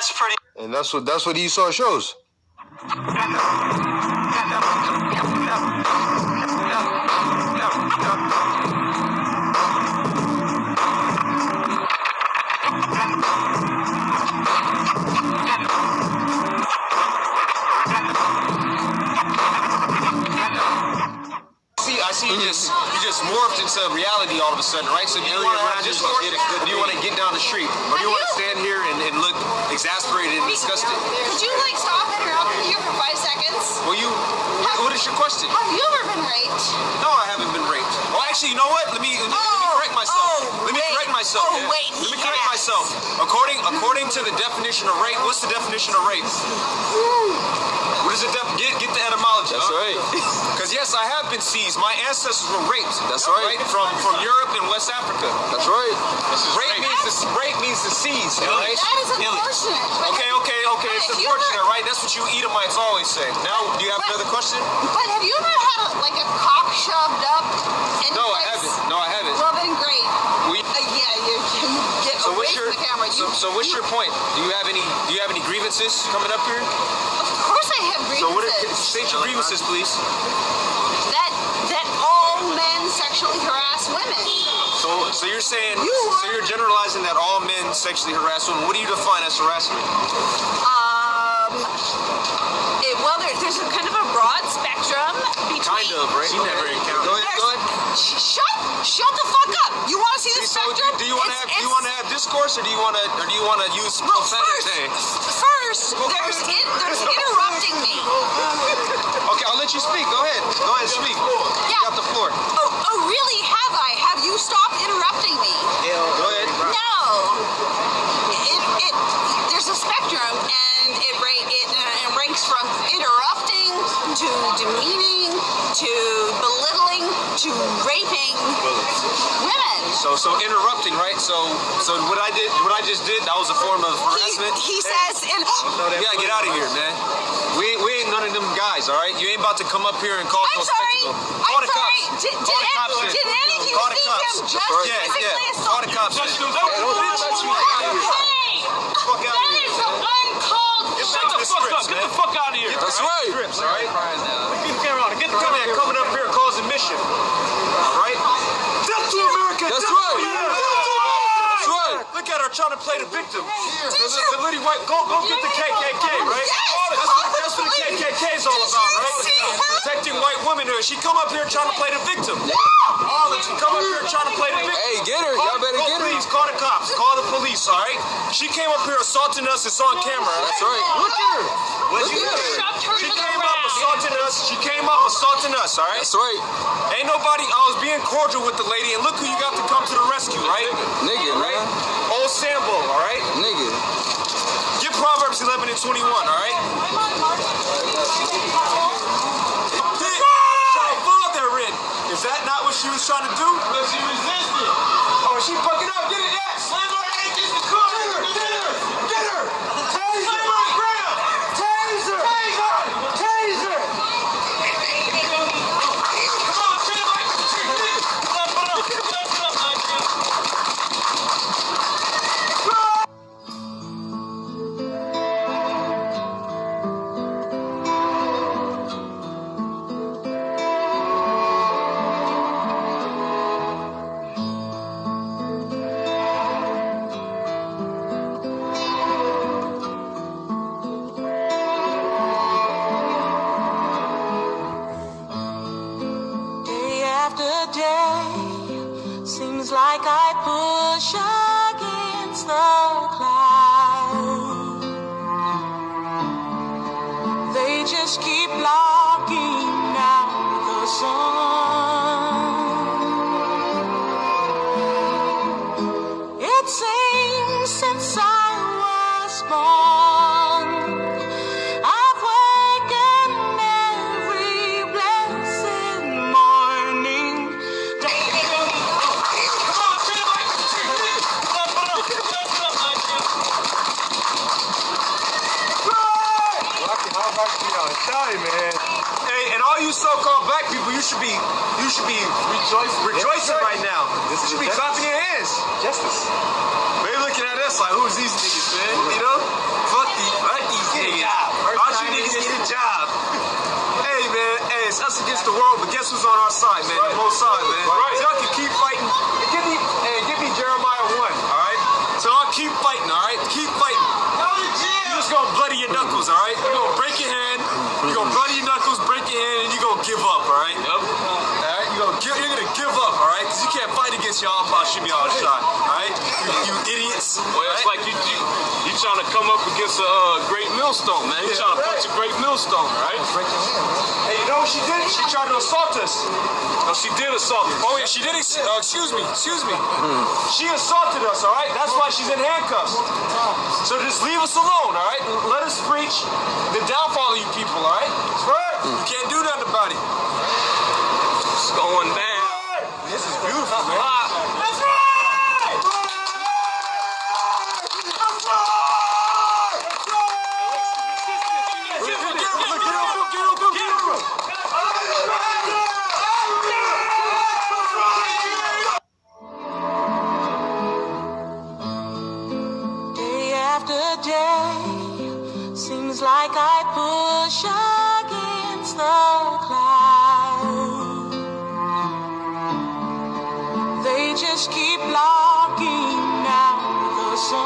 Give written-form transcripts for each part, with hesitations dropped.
That's pretty. And that's what Esau shows. I see you just morphed into reality all of a sudden, right? So do you want to have discourse, or do you want to get down the street? Or do you want to stand here and look exasperated and disgusted? Could you stop interrupting you for 5 seconds? Well, what is your question? Have you ever been raped? No, I haven't been raped. Well, actually, you know what? Let me correct myself. Let me correct myself. According to the definition of rape, what's the definition of rape? What is it? Get the etymology. That's right. Because yes, I have been seized. My ancestors were raped. That's right. From Europe and West Africa. That's right. Rape means to seize. Right? That is unfortunate. Okay. It's unfortunate, right? That's what you Edomites always say. Now, do you have another question? But have you ever had a cock shoved up? No, I haven't. Well, then great. You get away from the camera. So what's your point? Do you have any grievances coming up here? Of course I have grievances. State your grievances, please. That all men sexually harass women. So you're saying, so you're generalizing that all men sexually harass women. What do you define as harassment? Well, there's a kind of a broad spectrum between... Kind of, right? You never encountered. Go ahead. Shut the fuck up. You want to see the spectrum? Do you want to have discourse, or do you want to use profanity? First, there's interrupting me. Okay, I'll let you speak. Go ahead, speak. Yeah. You got the floor. Oh, really? Have you stopped interrupting me? Go ahead. No. There's a spectrum, and it ranks from interrupting to demeaning to belittling to raping women. So interrupting, right? So what I just did, that was a form of harassment. He says, yeah, get out of here, man. We ain't none of them guys, all right? You ain't about to come up here and cause no spectacle. Call the cops. Did any of you see him just physically assault? Call the cops. Hey, that is uncalled. Shut the fuck up. Get the fuck out of here. That's right. All right? Keep the camera on. Get the camera on. Coming up here causing mission. All right? Death to America. That's right. That's right. Look at her trying to play the victim. The lady white, go get the KKK, right? That's what the KKK is all about, right? Protecting white women. She come up here trying to play the victim. She come up here trying to play the victim. Hey, get her. Y'all better get her. Please, call the cops. Call the police, all right? She came up here assaulting us. It's on camera. That's right. Look at her. She came up assaulting us, all right? That's right. Ain't nobody, I was being cordial with the lady, and look who you got to come to the rescue, right? Nigga, right? Old Sambo, all right? Nigga. Get Proverbs 11 and 21, all right? Is that not what she was trying to do? But she resisted. Oh, she fucking up. Get it, yeah. Slam her against the car. Get her. Taser. Slam her on the ground. Taser. Taser. Come on, chill like the chick. Seems like I push against the clouds. They just keep blocking out the sun. It seems since I was born, I've wakened every blessed morning. Hey, and all you so-called black people, you should be rejoicing right now. You should be clapping your hands. Justice. They looking at us like, who's these niggas, man? You know? Fuck these niggas. All you niggas get a job. Hey, man. Hey, it's us against the world, but guess who's on our side, man? The Most High, man. Right. So y'all can keep fighting. Give me Jeremiah 1, all right? So I'll keep fighting, all right? Keep fighting. You're just gonna bloody your knuckles, all right? You're gonna break your hand. You're gonna bloody your knuckles, break your hand, and you're gonna give up, all right? Yep. All right? You're gonna give up, all right? Because you can't fight against y'all about shimmy all shot, all right? You idiots. Well, it's like you trying to come up against a great millstone, man. You trying to punch a great millstone, right? Hey, you know what she did? She tried to assault us. No, she did assault me. Oh, yeah, she did. Excuse me. She assaulted us, all right? That's why she's in handcuffs. So just leave us alone, all right? Let us preach the downfall of you people, all right? You can't do nothing about it. It's going down. This is beautiful, man. That's right! Day after day, seems like I push against the clouds. They just keep blocking out the sun.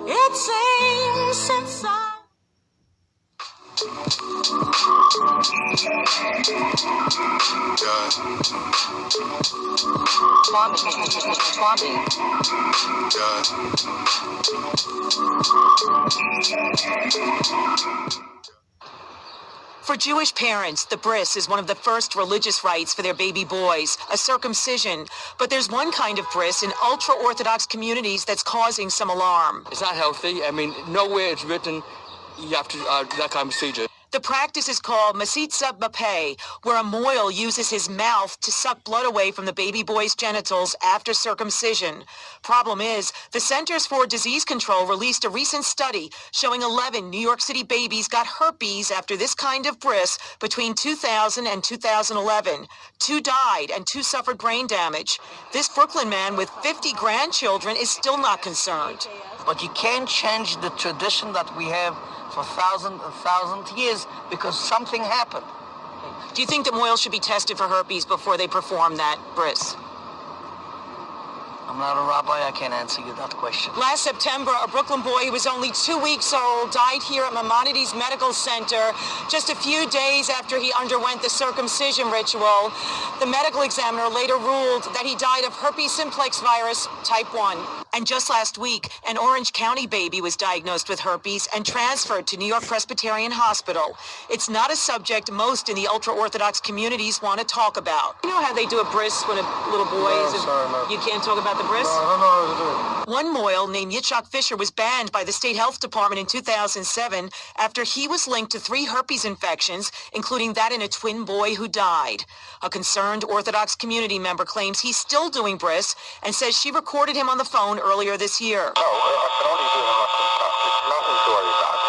It seems since I For Jewish parents, the bris is one of the first religious rites for their baby boys, a circumcision. But there's one kind of bris in ultra-Orthodox communities that's causing some alarm. It's not healthy. I mean, nowhere it's written you have to that kind of procedure. The practice is called masitza b'peh, where a moil uses his mouth to suck blood away from the baby boy's genitals after circumcision. Problem is, the Centers for Disease Control released a recent study showing 11 New York City babies got herpes after this kind of bris between 2000 and 2011. 2 died and 2 suffered brain damage. This Brooklyn man with 50 grandchildren is still not concerned. But you can't change the tradition that we have for thousand years because something happened. Do you think that moils should be tested for herpes before they perform that bris? I'm not a rabbi, I can't answer you that question. Last September, a Brooklyn boy who was only 2 weeks old died here at Maimonides Medical Center just a few days after he underwent the circumcision ritual. The medical examiner later ruled that he died of herpes simplex virus type 1. And just last week, an Orange County baby was diagnosed with herpes and transferred to New York Presbyterian Hospital. It's not a subject most in the ultra-Orthodox communities want to talk about. You know how they do a bris when a little boy is... No. You can't talk about the bris? No, I don't know how to do it. One moil named Yitzhak Fisher was banned by the State Health Department in 2007 after he was linked to 3 herpes infections, including that in a twin boy who died. A concerned Orthodox community member claims he's still doing bris and says she recorded him on the phone earlier this year.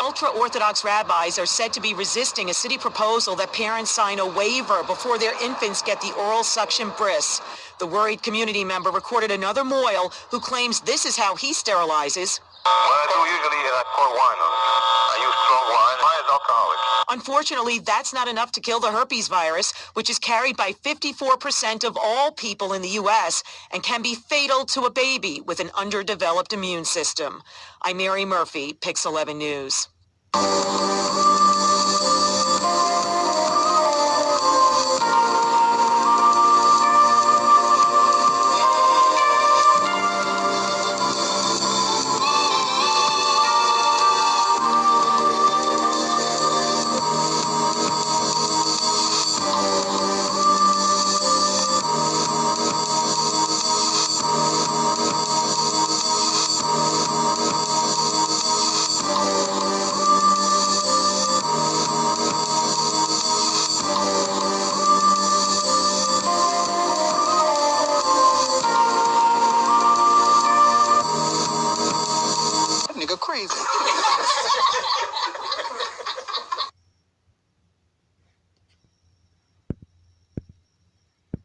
Ultra-Orthodox rabbis are said to be resisting a city proposal that parents sign a waiver before their infants get the oral suction bris. The worried community member recorded another moil who claims this is how he sterilizes. What I do usually is I pour wine on it. I use strong wine. Wine is alcoholic. Unfortunately, that's not enough to kill the herpes virus, which is carried by 54% of all people in the U.S. and can be fatal to a baby with an underdeveloped immune system. I'm Mary Murphy, Pix 11 News. Nigga crazy.